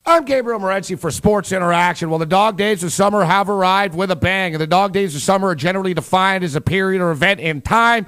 I'm Gabriel Morency for Sports Interaction. Well, the dog days of summer have arrived with a bang, and the dog days of summer are generally defined as a period or event in time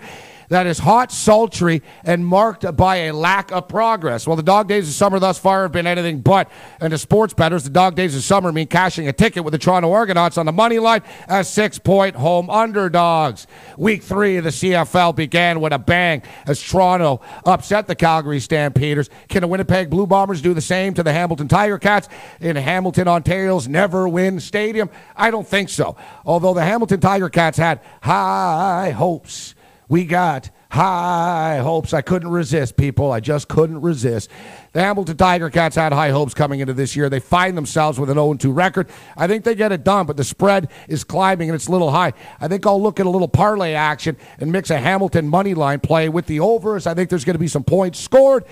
that is hot, sultry, and marked by a lack of progress. Well, the dog days of summer thus far have been anything but. And to sports bettors, the dog days of summer mean cashing a ticket with the Toronto Argonauts on the money line as 6-point home underdogs. Week 3 of the CFL began with a bang as Toronto upset the Calgary Stampeders. Can the Winnipeg Blue Bombers do the same to the Hamilton Tiger Cats in Hamilton, Ontario's Never-Win Stadium? I don't think so. Although the Hamilton Tiger Cats had high hopes. We got high hopes. I couldn't resist, people. I just couldn't resist. The Hamilton Tiger Cats had high hopes coming into this year. They find themselves with an 0-2 record. I think they get it done, but the spread is climbing and it's a little high. I think I'll look at a little parlay action and mix a Hamilton money line play with the overs. I think there's going to be some points scored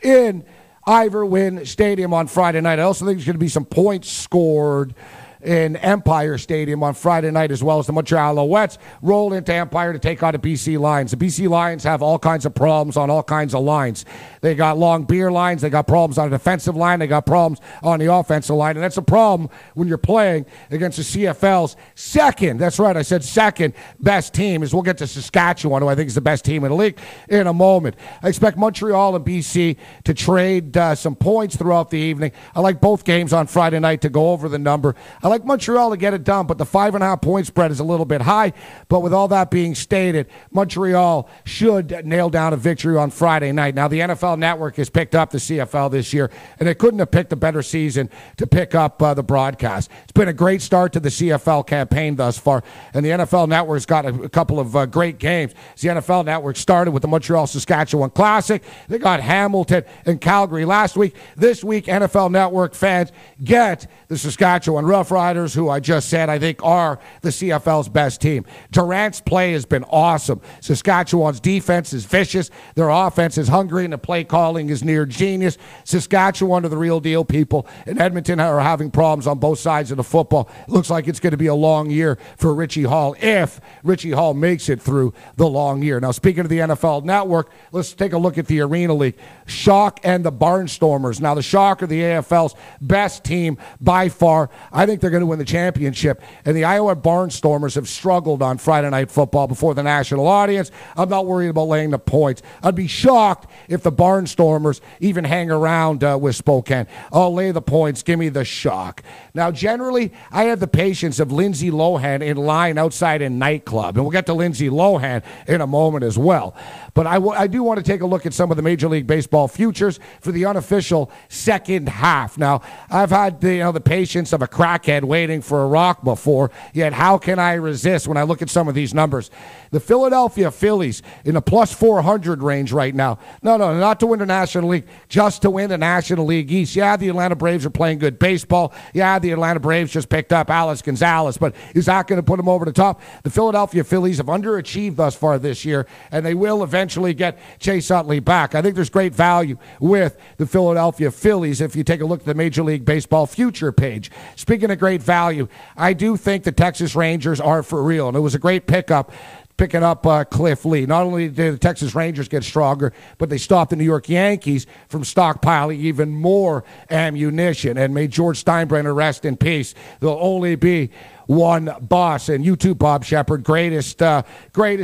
in Ivor Wynne Stadium on Friday night. I also think there's going to be some points scored in Empire Stadium on Friday night, as well as the Montreal Alouettes roll into Empire to take on the BC Lions. The BC Lions have all kinds of problems on all kinds of lines. They got long beer lines. They got problems on the defensive line. They got problems on the offensive line. And that's a problem when you're playing against the CFL's second, that's right, I said second best team, as we'll get to Saskatchewan, who I think is the best team in the league, in a moment. I expect Montreal and BC to trade some points throughout the evening. I like both games on Friday night to go over the number. I like Montreal to get it done, but the 5.5 point spread is a little bit high. But with all that being stated, Montreal should nail down a victory on Friday night. Now, the NFL Network has picked up the CFL this year, and they couldn't have picked a better season to pick up the broadcast. It's been a great start to the CFL campaign thus far, and the NFL Network's got a couple of great games. The NFL Network started with the Montreal-Saskatchewan Classic. They got Hamilton and Calgary last week. This week, NFL Network fans get the Saskatchewan Roughriders, who I just said I think are the CFL's best team. Durant's play has been awesome. Saskatchewan's defense is vicious. Their offense is hungry, and the play calling is near genius. Saskatchewan are the real deal, people, and Edmonton are having problems on both sides of the football. It looks like it's going to be a long year for Richie Hall if Richie Hall makes it through the long year. Now, speaking of the NFL Network, let's take a look at the Arena League. Shock and the Barnstormers. Now, the Shock are the AFL's best team by far. I think they're going to win the championship, and the Iowa Barnstormers have struggled on Friday Night Football before the national audience. I'm not worried about laying the points. I'd be shocked if the Barnstormers even hang around with Spokane. I'll lay the points. Give me the Shock. Now, generally, I have the patience of Lindsay Lohan in line outside a nightclub, and we'll get to Lindsay Lohan in a moment as well. But I do want to take a look at some of the Major League Baseball futures for the unofficial second half. Now, I've had the patience of a crackhead waiting for a rock before, yet how can I resist when I look at some of these numbers? The Philadelphia Phillies in the plus 400 range right now. No, not to win the National League, just to win the National League East. Yeah, the Atlanta Braves are playing good baseball. Yeah, the Atlanta Braves just picked up Alex Gonzalez, but is that going to put them over the top? The Philadelphia Phillies have underachieved thus far this year, and they will eventually get Chase Utley back. I think there's great value with the Philadelphia Phillies if you take a look at the Major League Baseball future page. Speaking of great value, I do think the Texas Rangers are for real, and it was a great pickup picking up Cliff Lee. Not only did the Texas Rangers get stronger, but they stopped the New York Yankees from stockpiling even more ammunition. And may George Steinbrenner rest in peace. There'll only be one boss, and you too, Bob Shepard, greatest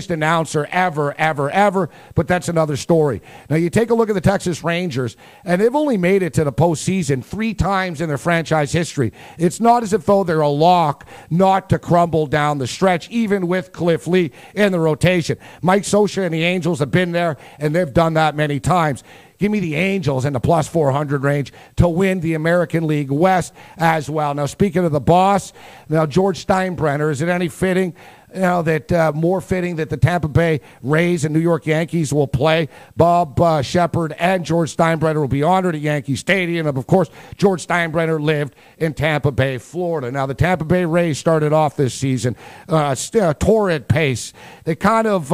announcer ever, but that's another story. Now, you take a look at the Texas Rangers, and they've only made it to the postseason 3 times in their franchise history. It's not as if though they're a lock not to crumble down the stretch, even with Cliff Lee in the rotation. Mike Scioscia and the Angels have been there, and they've done that many times. Give me the Angels in the plus 400 range to win the American League West as well. Now, speaking of the boss, now George Steinbrenner, is it any fitting that more fitting that the Tampa Bay Rays and New York Yankees will play? Bob Shepard and George Steinbrenner will be honored at Yankee Stadium. And, of course, George Steinbrenner lived in Tampa Bay, Florida. Now, the Tampa Bay Rays started off this season a torrid pace. They kind of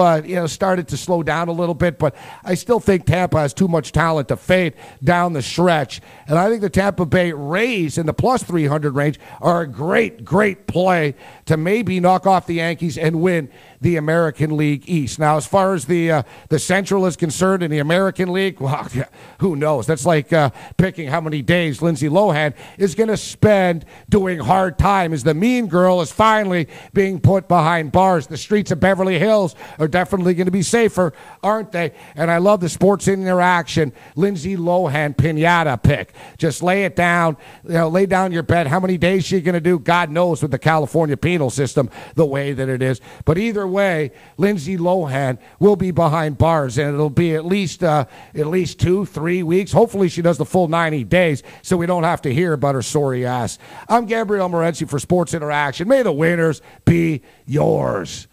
started to slow down a little bit, but I still think Tampa has too much talent to fade down the stretch. And I think the Tampa Bay Rays in the plus 300 range are a great play to maybe knock off the Yankees and win the American League East. Now, as far as the Central is concerned in the American League, well, who knows? That's like picking how many days Lindsay Lohan is going to spend doing hard time as the mean girl is finally being put behind bars. The streets of Beverly Hills are definitely going to be safer, aren't they? And I love the Sports Interaction Lindsay Lohan pinata pick. Just lay it down, lay down your bet. How many days she's going to do? God knows with the California penal system the way that it is. But either way, Lindsay Lohan will be behind bars, and it'll be at least 2-3 weeks. Hopefully she does the full 90 days so we don't have to hear about her sorry ass. I'm Gabriel Morency for Sports Interaction. May the winners be yours.